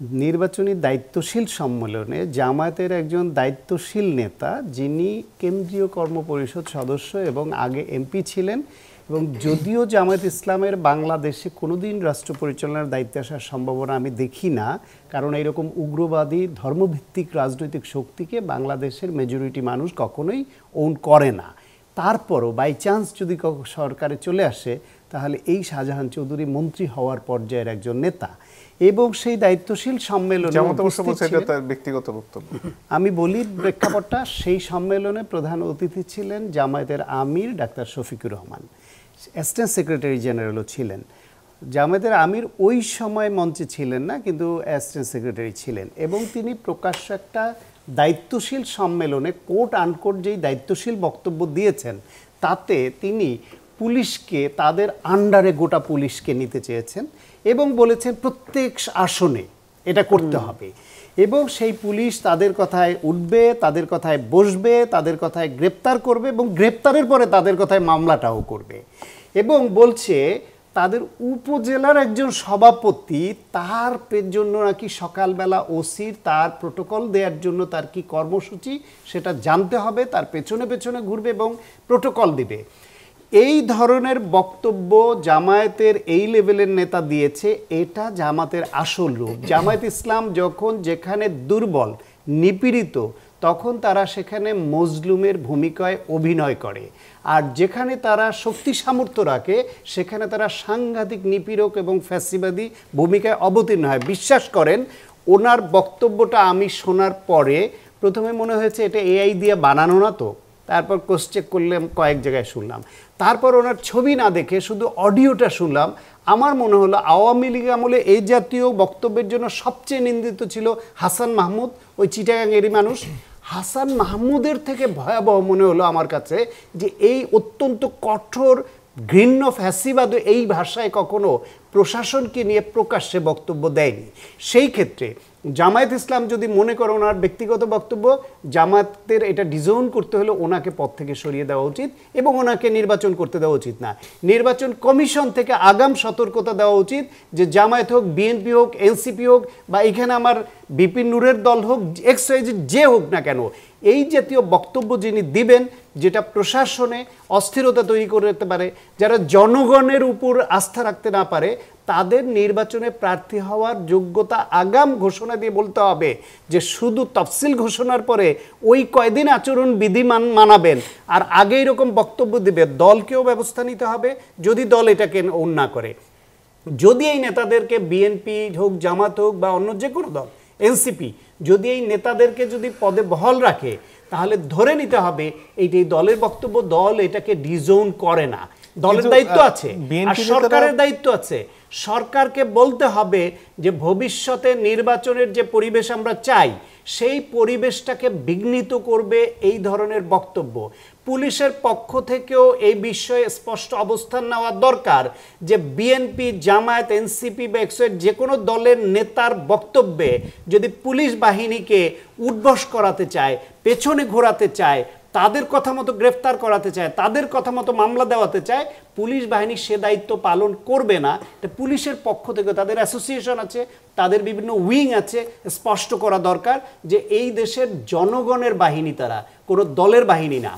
নির্বাচনী দায়িত্বশীল সম্মেলনে জামায়াতের একজন দায়িত্বশীল নেতা, যিনি কেন্দ্রীয় কর্মপরিষদ সদস্য এবং আগে এমপি ছিলেন, এবং যদিও জামায়াত ইসলামের বাংলাদেশে কোনোদিন রাষ্ট্র পরিচালনার দায়িত্বে আসার সম্ভাবনা আমি দেখি না, কারণ এইরকম উগ্রবাদী ধর্মভিত্তিক রাজনৈতিক শক্তিকে বাংলাদেশের মেজরিটি মানুষ কখনোই ওন করে না। তারপরও বাই চান্স যদি সরকারে চলে আসে, তাহলে এই শাহজাহান চৌধুরী মন্ত্রী হওয়ার পর্যায়ের একজন নেতা, এবং সেই দায়িত্বশীল সম্মেলনে ব্যক্তিগত বক্তব্য আমি বলি প্রেক্ষাপটটা, সেই সম্মেলনে প্রধান অতিথি ছিলেন জামায়াতের আমির doctor Shafiqur Rahman, assistant secretary জেনারেলও ছিলেন। জামায়াতের আমির ওই সময় মঞ্চে ছিলেন না, কিন্তু অ্যাসিস্ট্যান্ট সেক্রেটারি ছিলেন, এবং তিনি প্রকাশ্য একটা দায়িত্বশীল সম্মেলনে কোট আনকোট যেই দায়িত্বশীল বক্তব্য দিয়েছেন, তাতে তিনি পুলিশকে তাদের আন্ডারে গোটা পুলিশকে নিতে চেয়েছেন এবং বলেছেন প্রত্যেক আসনে এটা করতে হবে, এবং সেই পুলিশ তাদের কথায় উঠবে, তাদের কথায় বসবে, তাদের কথায় গ্রেপ্তার করবে, এবং গ্রেপ্তারের পরে তাদের কথায় মামলাটাও করবে। এবং বলছে তাদের উপজেলার একজন সভাপতি, তার জন্য নাকি সকালবেলা ওসির তার প্রোটোকল দেওয়ার জন্য তার কি কর্মসূচি সেটা জানতে হবে, তার পেছনে পেছনে ঘুরবে এবং প্রোটোকল দিবে। এই ধরনের বক্তব্য জামায়াতের এই লেভেলের নেতা দিয়েছে, এটা জামাতের আসল রূপ। জামায়াত ইসলাম যখন যেখানে দুর্বল, নিপীড়িত, তখন তারা সেখানে মজলুমের ভূমিকায় অভিনয় করে, আর যেখানে তারা শক্তি সামর্থ্য রাখে সেখানে তারা সাংঘাতিক নিপীড়ক এবং ফ্যাসিবাদী ভূমিকায় অবতীর্ণ হয়। বিশ্বাস করেন, ওনার বক্তব্যটা আমি শোনার পরে প্রথমে মনে হয়েছে এটা এআই দিয়ে বানানো না তো, তারপর ক্রস চেক করলাম, কয়েক জায়গায় শুনলাম, তারপর ওনার ছবি না দেখে শুধু অডিওটা শুনলাম। আমার মনে হলো আওয়ামী লীগ আমলে এই জাতীয় বক্তব্যের জন্য সবচেয়ে নিন্দিত ছিল হাসান মাহমুদ, ওই চিটাগাংয়েরই মানুষ। হাসান মাহমুদের থেকে ভয়াবহ মনে হলো আমার কাছে যে এই অত্যন্ত কঠোর ঘৃণ্য ফ্যাসিবাদ এই ভাষায় কখনো প্রশাসনকে নিয়ে প্রকাশ্যে বক্তব্য দেয়নি। সেই ক্ষেত্রে জামায়াত ইসলাম যদি মনে করে ওনার ব্যক্তিগত বক্তব্য, জামায়াতের এটা ডিজাউন করতে হলে ওনাকে পদ থেকে সরিয়ে দেওয়া উচিত এবং ওনাকে নির্বাচন করতে দেওয়া উচিত না। নির্বাচন কমিশন থেকে আগাম সতর্কতা দেওয়া উচিত যে জামায়াত হোক, বিএনপি হোক, এনসিপি হোক, বা এখানে আমার বিপিন নূরের দল হোক, এক্সওয়াইজেড যে হোক না কেন, এই জাতীয় বক্তব্য যিনি দিবেন যেটা প্রশাসনে অস্থিরতা তৈরি করতে পারে, যারা জনগণের উপর আস্থা রাখতে না পারে, তাদের নির্বাচনে প্রার্থী হওয়ার যোগ্যতা আগাম ঘোষণা দিয়ে বলতে হবে যে শুধু তফসিল ঘোষণার পরে ওই কয়দিন আচরণ বিধি মানাবেন, আর আগে এরকম বক্তব্য দিবে, দলকেও ব্যবস্থা নিতে হবে যদি দল এটাকে না করে। যদি এই নেতাদেরকে বিএনপি হোক, জামাত হোক, বা অন্য যে কোনো দল, এনসিপি, যদি এই নেতাদেরকে যদি পদে বহাল রাখে, তাহলে ধরে নিতে হবে এইটাই দলের বক্তব্য, দল এটাকে ডিজোন করে না। দলের দায়িত্ব আছে, আর সরকারের দায়িত্ব আছে। সরকারকে বলতে হবে যে ভবিষ্যতে নির্বাচনের যে পরিবেশ আমরা চাই, সেই পরিবেশটাকে বিঘ্নিত করবে এই ধরনের বক্তব্য। পুলিশের পক্ষ থেকেও এই বিষয়ে স্পষ্ট অবস্থান নেওয়া দরকার যে বিএনপি, জামায়াত, এনসিপি বা এক্সওয়াইজেড যে কোনো দলের নেতার বক্তব্যে যদি পুলিশ বাহিনীকে উদ্বস করাতে চায়, পেছনে ঘোরাতে চায়, তাদের কথা মতো গ্রেফতার করাতে চায়, তাদের কথা মতো মামলা দেওয়াতে চায়, পুলিশ বাহিনী সে দায়িত্ব পালন করবে না। এটা পুলিশের পক্ষ থেকে, তাদের অ্যাসোসিয়েশন আছে, তাদের বিভিন্ন উইং আছে, স্পষ্ট করা দরকার যে এই দেশের জনগণের বাহিনী, তারা কোনো দলের বাহিনী না।